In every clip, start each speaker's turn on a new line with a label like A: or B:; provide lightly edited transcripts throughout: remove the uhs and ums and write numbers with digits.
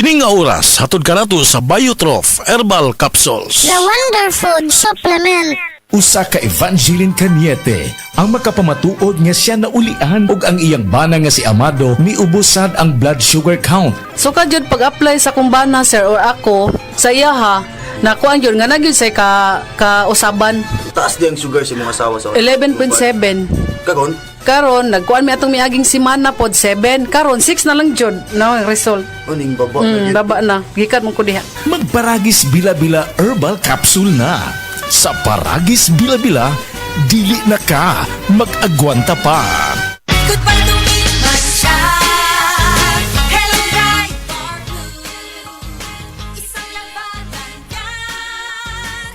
A: Kini nga oras hatod kanato sa Biotrof Herbal Capsules.
B: The Wonder Food Supplement.
C: Usa ka Evangeline Cañete ang makapamatuod nga siya naulian ug ang iyang bana nga si Amado miubusad ang blood sugar count.
D: So kadyod pag-apply sa kumbana sir or ako sa iya ha, nakuan yun nga nagyud say ka usaban
E: Taas di ang sugar sa mga asawa sa
D: 11.7.
E: Kagon?
D: Karon nagkuan mi atong miaging semana pod 7. Karon 6 na lang jud no ang result.
E: Uning baba.
D: Baba na. Gikat mo ko diha.
C: Magparagis bila-bila herbal capsule na. Sa Paragis Bila-Bila, dili na ka mag-agwanta pa.
F: Goodbye to me, Masya. Hello, Guy. Isang labanan yan.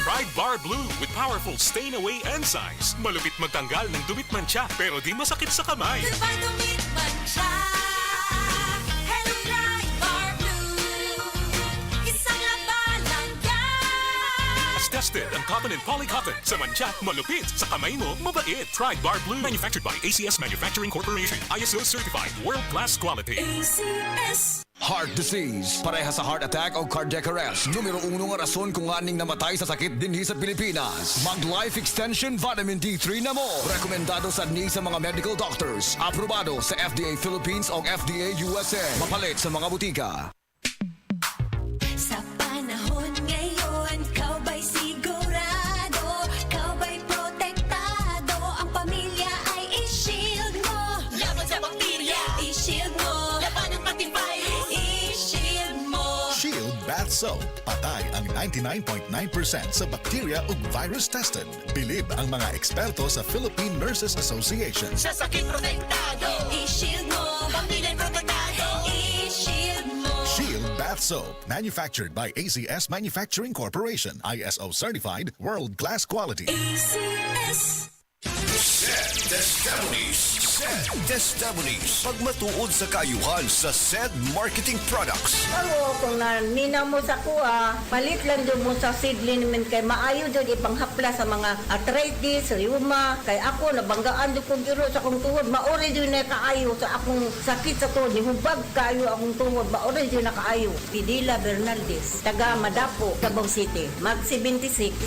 G: Pride Bar Blue with powerful stain-away enzymes. Malupit magtanggal ng dumit mancha pero di masakit sa kamay.
F: Goodbye to me, Masya. Hello, Guy. Bar Blue. Isang labanan yan.
G: As tested ang cotton and polycotton. Sa mancha, malupit. Sa kamay mo, mabait. Pride Bar Blue. Manufactured by ACS Manufacturing Corporation. ISO certified. World-class quality.
F: ACS.
H: Heart disease, pareha sa heart attack o cardiac arrest. Numero 1 nga rason kung aning namatay sa sakit dinhi sa Pilipinas. Mag Life Extension Vitamin D3 na mo. Rekomendado sa ni sa mga medical doctors. Aprobado sa FDA Philippines o FDA USA. Mapalit sa mga butika.
F: Sa panahon ngayon, kau ba'y sigurado? Kau ba'y protektado? Ang pamilya ay i-shield mo. Laban sa bakterya, i-shield mo. Laban ng matibay, i-shield mo.
I: Shield Bath Soap. Patay ang 99.9% sa bacteria ug virus tested. Bilib ang mga eksperto sa Philippine Nurses Association.
F: Sa sakit protektado, i-shield mo. Pamilya'y protektado, i-shield mo.
I: Shield Bath Soap. Manufactured by ACS Manufacturing Corporation. ISO certified. World-class quality.
F: ACS.
H: Testimonies. Pagmatuod sa kayuhan sa SED Marketing Products.
J: Ako, kung nanina mo sa kuha, palit lang doon mo sa seedling naman kay maayo doon ipanghapla sa mga arthritis, rheuma. Kay ako, nabanggaan doon kong giro sa akong tuhod. Maori doon na kaayo sa akong sakit sa tuhod. Nihubag kayo akong tuhod. Maori doon na kaayo. Pidila Bernaldez, taga Madapo, Cabao City. Mag 76.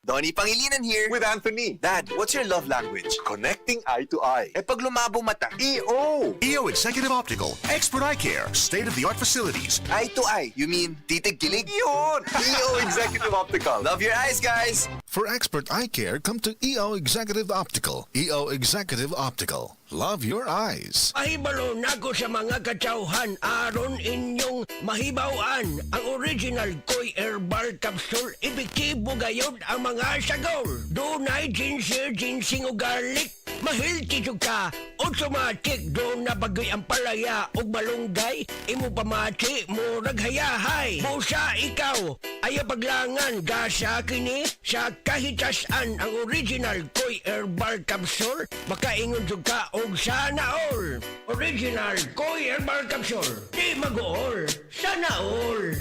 K: Donnie Pangilinan here.
E: With Anthony.
K: Dad, what's your love language?
E: Connecting eye to eye.
K: Eh pag lumabo mata.
E: EO.
I: EO Executive Optical. Expert eye care. State-of-the-art facilities.
K: Eye to eye. You mean titig kilig?
E: Yun. EO Executive Optical.
K: Love your eyes, guys.
I: For expert eye care, come to EO Executive Optical. EO Executive Optical. Love your eyes.
L: Mahibalo na ko sa mga katsauhan aron inyong mahibawaan ang original Koy Herbal Capsule. Epektibo gayod ang mga sagol. Dunay ginseng, ginseng o garlic. Mahilti ka, automatic. Doon na bagoy ang palaya o malunggay. Imo pamati, murag hayahay. Busa ikaw, ayaw paglangan. Gasa kini sa kahitasan ang original Koy Herbal Capsule. Makaingon ka og sana all. Original Koy Herbal Capsule. Di mag-all, sana all.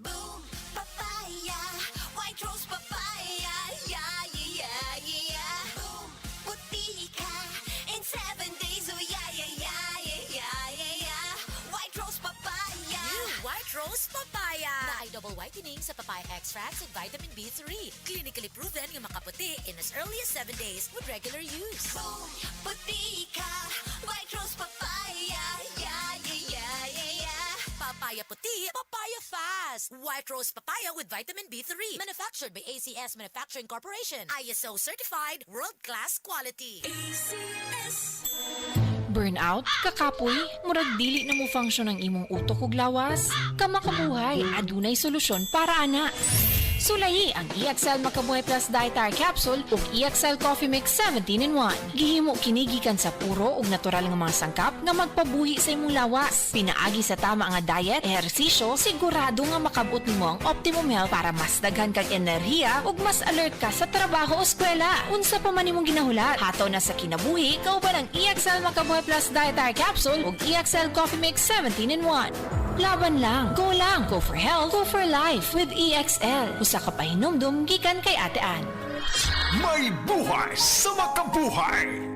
F: Boom, papaya, white rose papaya, yeah, yeah, yeah, yeah. Boom, puti ka, in 7 days, oh yeah, yeah, yeah, yeah, yeah, yeah, yeah. White rose papaya.
M: New White Rose Papaya na ay double whitening sa papaya extracts and vitamin B3. Clinically proven nga makaputi in as early as 7 days with regular use.
F: Boom, puti ka, white rose papaya, yeah, yeah, yeah, yeah, yeah.
M: Papaya puti, papaya fast. White Rose Papaya with vitamin B3. Manufactured by ACS Manufacturing Corporation. ISO certified, world-class quality.
F: ACS.
N: Burnout, kakapoy, murag dili na mo function ang imong utok ug lawas. Kamakabuhay, adunay solusyon para ana. Sulayi ang EXL Makabuhay Plus Dietary Capsule ug EXL Coffee Mix 17-in-1. Gihimo kini gikan sa puro ug natural nga mga sangkap nga magpabuhi sa imong lawas. Pinaagi sa tama nga diet, ehersisyo, sigurado nga makabot nimo ang optimum health para mas daghan kag enerhiya ug mas alert ka sa trabaho o eskwela. Unsa pa man imong ginahulat, hataw na sa kinabuhi, kauban ang EXL Makabuhay Plus Dietary Capsule ug EXL Coffee Mix 17-in-1. Laban lang. Go for health, go for life with EXL. Usa ka pahinumdum gikan kay Ate Ann.
H: May buhay sa makabuhay.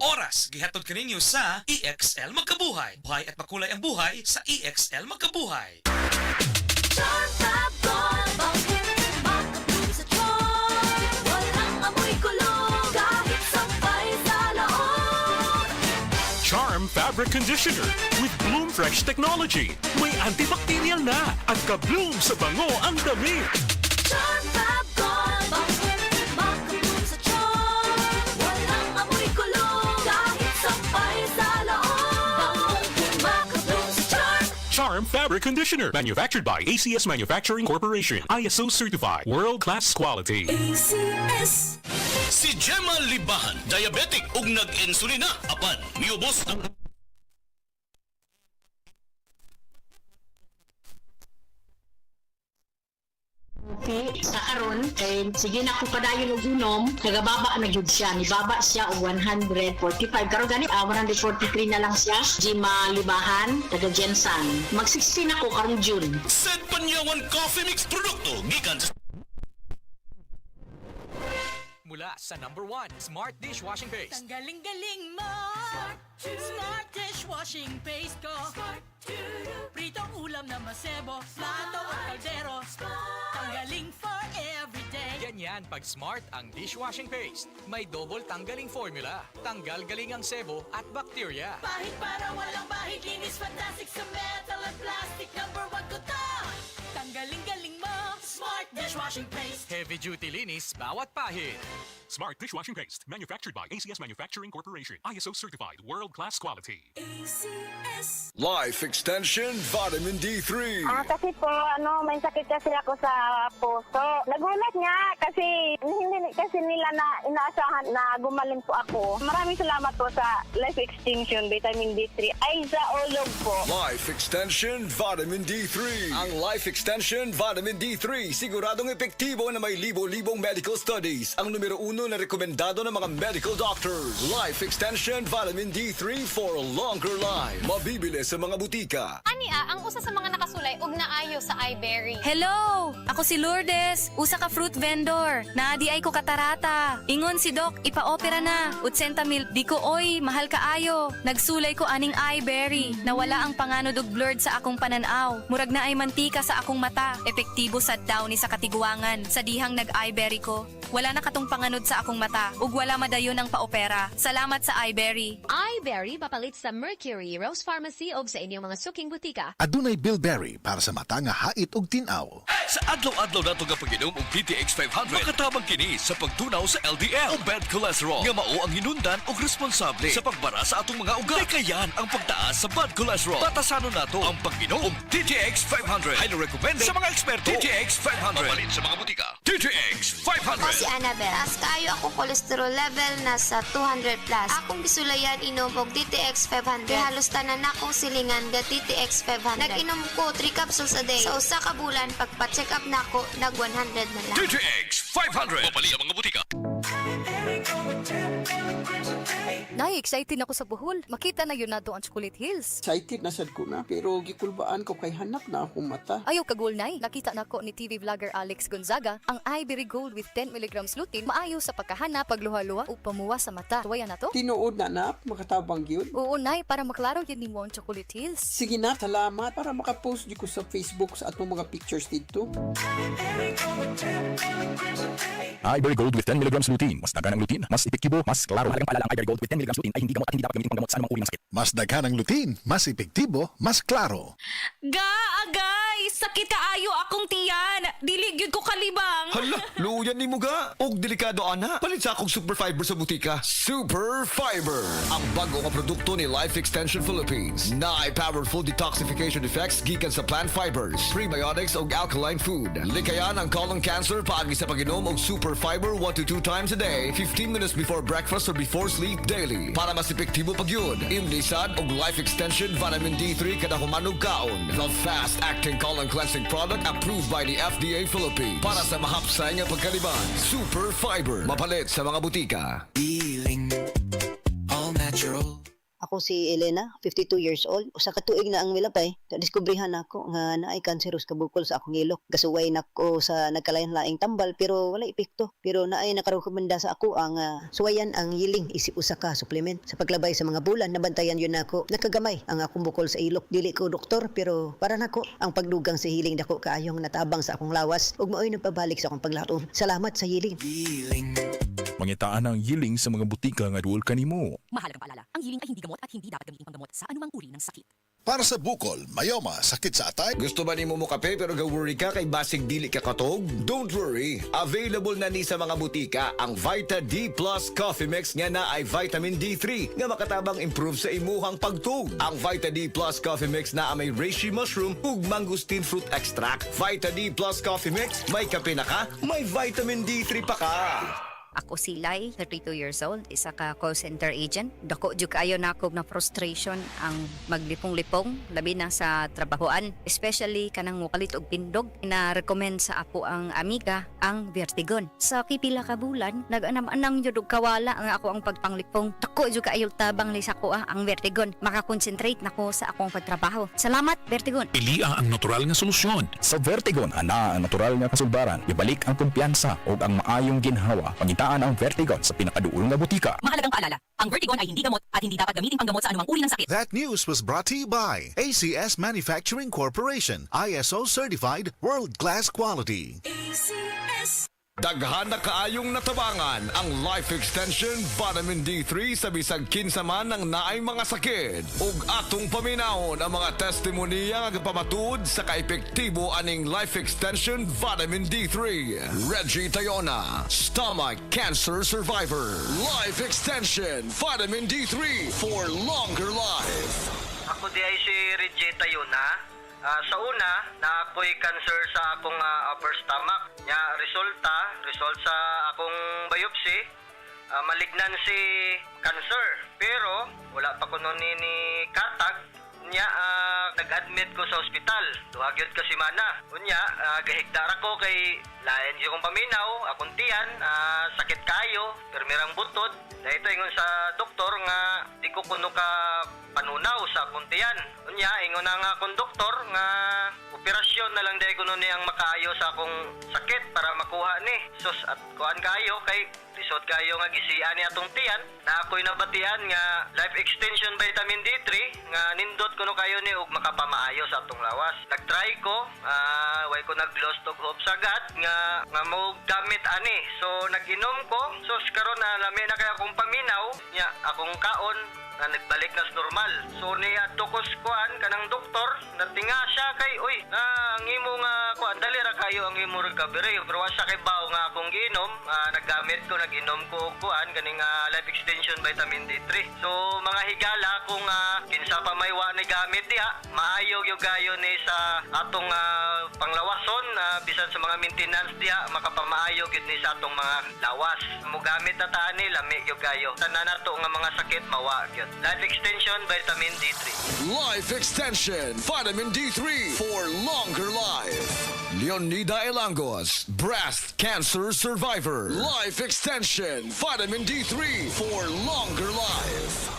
O: Oras gihatod kaninyo sa EXL Magkabuhay. Buhay at makulay ang buhay sa EXL Magkabuhay.
F: Charm Fab Gold, bakit makabloom sa charm? Walang amoy kulong, kahit sampay sa loob.
G: Charm Fabric Conditioner with Bloom Fresh Technology. May antibacterial na at ka-bloom sa bango ang damit.
F: Charm Fab Gold, bakit makabloom sa charm? Walang amoy kulong, kahit sampay sa loob. Makabloom sa charm.
G: Charm Fabric Conditioner. Manufactured by ACS Manufacturing Corporation. ISO certified. World-class quality.
F: ACS.
A: Si Gemma Libahan, diabetic ug nag-insulina. Apan, miubos ang...
P: Sa karon kay sige na ko padayon og unom, nagababa na gyud siya, nibaba siya og 145 karon gani 143 na lang siya. Gemma Libahan, taga Jensan. Mag-16 ako karong June.
A: Said Panyawan Coffee Mix produkto gikan sa...
Q: Mula sa #1 Smart Dishwashing Paste.
M: Ang galing-galing mo! Smart dishwashing paste ko. Pritong ulam na masebo, plato at kaldero. Tanggaling for everyday.
Q: Ganyan pag Smart ang dishwashing paste. May double tanggaling formula. Tanggal galing ang sebo at bacteria.
M: Bahid para walang bahid, linis fantastic sa metal at plastic. #1 ko to! Tanggaling-galing mo! Smart dishwashing paste.
Q: Heavy duty linis bawat pahid.
G: Smart Dishwashing Paste. Manufactured by ACS Manufacturing Corporation. ISO certified. World-class quality.
M: ACS.
H: Life Extension Vitamin D3.
B: Kasi po, may sakit kasi ako sa puso. Nagulat nga kasi hindi kasi nila na inaasahan na gumaling po ako. Maraming salamat po sa Life Extension Vitamin D3. Ay, sa ulog po.
H: Life Extension Vitamin D3. Ang Life Extension Vitamin D3 siguradong epektibo na may libo-libong medical studies. Ang numero 1 na rekomendado ng mga medical doctors. Life Extension Vitamin D3 for a longer life. Mabibili sa mga butika.
R: Ania, ang usa sa mga nakasulay og naayo sa iBerry.
S: Hello! Ako si Lourdes, usa ka fruit vendor. Naadi ay ko katarata. Ingon si Doc, ipa-opera na. 80,000. Di ko oy, mahal kaayo. Nagsulay ko aning iBerry. Nawala ang panganod og blurred sa akong pananaw. Murag na ay mantika sa akong mata. Epektibo sa daw ni sa katiguangan. Sa dihang nag-iBerry ko. Wala na katong panganod sa akong mata. Ug wala madayon ang paopera. Salamat sa iBerry.
T: iBerry mapalit sa Mercury, Rose Pharmacy o sa inyong mga suking butika.
I: Adunay Bilberry para sa mata nga hait og tin-aw.
O: Sa adlaw-adlaw nato nga pag-inom og PTX 500, makatabang kini sa pagtunaw sa LDL o bad cholesterol nga mao ang hinundan og responsable sa pagbara sa atong mga ugat. Kayan ang pagtaas sa bad cholesterol. Batasanon nato ang pag-inom og TTX 500. Highly recommended sa mga eksperto. TTX 500 mapalit sa mga butika. TTX 500.
B: Si Annabel, taas kayo akong cholesterol level nasa 200 plus. Akong gisulayan inom og DTX 500. Halos tanan akong silingan ga DTX 500. Nag-inom ko 3 capsules a day. Sa usa ka bulan pagpa-check up nako nag 100 na lang.
O: TTX 500 mapalit sa mga butika.
U: Nay, excited ako sa buhol. Makita na yun nato ang Chocolate Hills.
V: Excited na sad ko na, pero gikulbaan ko kay hanap na akong mata.
U: Ayaw kagul, Nay. Nakita na ko ni TV vlogger Alex Gonzaga ang iBerry Gold with 10 mg lutein maayo sa pagkahanap, pagluha-luha o pamuwa sa mata. Tuwaya na to?
V: Tinuod na na, makatabang yun.
U: Oo, Nay, para maklaro yun ni mo ang Chocolate Hills.
V: Sige na, salamat para makapost di ko sa Facebook sa atong mga pictures dito.
C: iBerry Gold with 10 mg lutein. Mas dagan ang lutein, mas epektibo, mas klaro. Halagang paalala ang iBerry Gold with 10 mg lutein ay hindi gamot at hindi dapat gamitin panggamot sa anumang uri ng sakit.
I: Mas daghan ang lutein, mas epektibo, mas klaro.
S: Agay! Sakit kaayo akong tiyan! Dili gyud ko kalibang!
H: Hala, luyan ni mo ga. Og delikado ana. Palit sa akong Super Fiber sa butika. Super Fiber. Ang bago nga produkto ni Life Extension Philippines. Naay powerful detoxification effects gikan sa plant fibers, prebiotics og alkaline food. Likayan ang colon cancer paagi sa pag-inom og Super Fiber 1 to 2 times a day, 15 minutes before breakfast or before sleep daily. Para mas epektibo pag yun, imnisad og Life Extension Vitamin D3 kada humanog kaon. The fast-acting colon cleansing product approved by the FDA Philippines. Para sa mahapsay nga pagkaliban, Super Fiber. Mapalit sa mga butika.
W: Feeling all natural.
D: Ako si Elena, 52 years old. Usa ka tuig na ang milapay. Nadiskubrihan ako nga naay kanseros ka bukol sa akong ilok. Gasuway nako sa nagkalain-laing tambal pero wala epekto. Pero naay nakarekomenda sa ako ang suwayan ang yiling isip usa ka supplement. Sa paglabay sa mga bulan, nabantayan yun nako. Nakagamay ang akong bukol sa ilok. Dili ko doktor pero para nako ang pagdugang sa hiling dako kaayong natabang sa akong lawas ug maoy nagpabalik sa akong paglatom. Salamat sa hiling.
J: Mangitaan ang yiling sa mga butika nga duol kanimo.
W: Mahalagang paalala, ang yiling ay hindi gamot at hindi dapat gamitin panggamot sa anumang uri ng sakit.
I: Para sa bukol, mayoma, sakit sa atay.
H: Gusto ba nimo mo kape pero ga-worry ka kay basig dili ka katog? Don't worry. Available na ni sa mga butika ang Vita D Plus Coffee Mix nga na ay vitamin D3 nga makatabang improve sa imuhang pagtug. Ang Vita D Plus Coffee Mix na may reishi mushroom ug mangosteen fruit extract. Vita D Plus Coffee Mix, may kape na ka, may vitamin D3 pa ka.
X: Ako si Lai, 32 years old, isa ka call center agent. Dako jud kayo nako na frustration ang maglipong-lipong labi na sa trabahoan, especially kanang mukalit og pindog. Na-recommend sa ako ang amiga ang Vertigon. Sa pipila ka bulan, nag-anam-anang jud og kawala ang ako ang pagpanglipong. Dako jud kayo tabang li sa ko ang Vertigon. Maka-concentrate nako sa akong pagtrabaho. Salamat Vertigon.
G: Pilia ang natural nga solusyon.
C: Sa Vertigon, ana ang natural nga kasulbaran. Ibalik ang kumpiyansa o ang maayong ginhawa. Pangitaan ang Vertigon sa pinakaduol nga butika.
W: Mahalagang paalala, ang Vertigon ay hindi gamot at hindi dapat gamitin panggamot sa anumang uri ng sakit.
I: That news was brought to you by ACS Manufacturing Corporation, ISO certified, world-class quality.
W: ACS.
H: Daghan na kaayong natabangan ang Life Extension Vitamin D3 sa bisag kinsa man ng naay mga sakit. Ug atong paminahon ang mga testimonya nga pamatuod sa kaepektibo aning Life Extension Vitamin D3. Reggie Tayona, stomach cancer survivor. Life Extension Vitamin D3 for longer life.
Y: Ako di ay si Reggie Tayona. Sa una, na ako'y cancer sa akong upper stomach. Result sa akong biopsy, malignancy cancer. Pero, wala pa ko nun ni katag. Nag-admit ko sa ospital. Duhagyod ka si Mana. Gahigdara ko kay lain yung paminaw, akong tiyan, sakit kayo, permirang butod. Dahito ingon sa doktor nga di ko kuno ka panunaw sa akong tiyan. Ingon na nga akong doktor nga operasyon na lang dahil kuno ni ang makaayo sa akong sakit para makuha ni. Sus at kuan kayo kay lisod kayo nga gisian ni atong tiyan na ako'y nabatian nga life extension vitamin D3 nga nindot kuno kayo ni ug makapamaayo sa atong lawas. Nagtry ko, way ko nag-lost og hope sagad nga mo gamit ani. So nag-inom ko. So karon na lami na kay akong paminaw nya akong kaon na nagbalik na sa normal. So niya tukos kuan kanang doktor natinga siya kay ang imo nga kuan dali ra kayo ang imo recovery pero sa kay bawo nga akong giinom nag-inom ko kuan kaning life extension vitamin D3. So mga higala kung kinsa pa may wa ni gamit diha maayo gyud gayo ni sa atong panglawason bisan sa mga maintenance diha makapamaayo gyud ni sa atong mga lawas. Mo gamit na taani lami gyud gayo. Tanan nato nga mga sakit mawa gyud. Life Extension Vitamin D3.
H: Life Extension Vitamin D3 for longer life. Leonida Elangos, breast cancer survivor. Life Extension Vitamin D3 for longer life.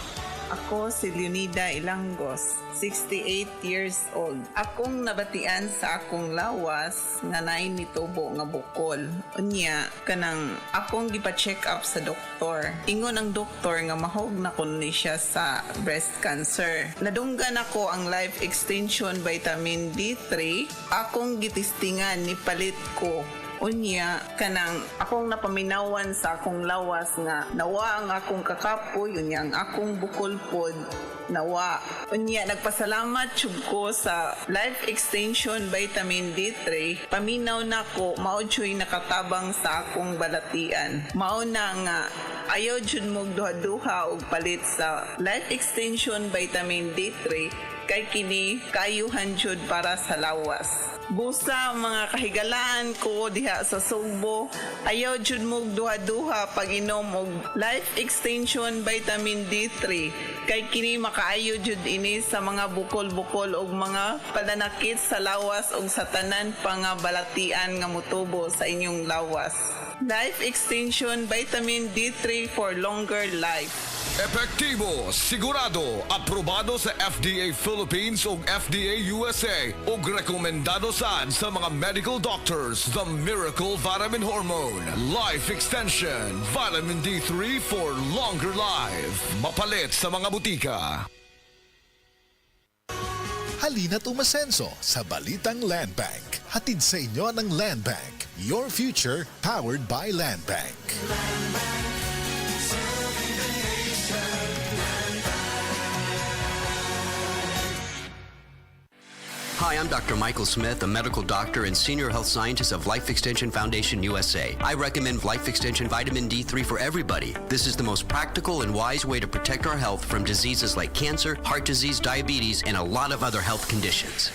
Z: Ako si Leonida Ilangos, 68 years old. Akong nabatian sa akong lawas nga naay nitubo nga bukol. Unya, kanang akong gipa-check up sa doktor. Ingon ang doktor nga mahog na kuno ni siya sa breast cancer. Nadunggan ako ang Life Extension Vitamin D3. Akong gitistingan ni palit ko. Unya, kanang akong napaminawan sa akong lawas nga nawa ang akong kakapoy, unya ang akong bukol pod nawa. Unya, nagpasalamat jud ko sa Life Extension Vitamin D3. Paminaw na ko, mao jud nakatabang sa akong balatian. Mao na nga ayaw jud mo duha-duha og palit sa Life Extension Vitamin D3 kay kini kayuhan jud para sa lawas. Busa mga kahigalaan ko diha sa Sugbo, ayaw jud mo duha-duha pag inom og Life Extension Vitamin D3 kay kini makaayo jud ini sa mga bukol-bukol og mga padanakit sa lawas og sa tanan pa nga balatian nga motubo sa inyong lawas. Life Extension Vitamin D3 for longer life.
H: Epektibo, sigurado, aprobado sa FDA Philippines ug FDA USA ug rekomendado sad sa mga medical doctors. The Miracle Vitamin Hormone. Life Extension. Vitamin D3 for longer life. Mapalit sa mga butika.
I: Halina't umasenso sa Balitang Land Bank. Hatid sa inyo ng Land Bank. Your future powered by Land Bank.
E: Hi, I'm Dr. Michael Smith, a medical doctor and senior health scientist of Life Extension Foundation USA. I recommend Life Extension Vitamin D3 for everybody. This is the most practical and wise way to protect our health from diseases like cancer, heart disease, diabetes, and a lot of other health conditions.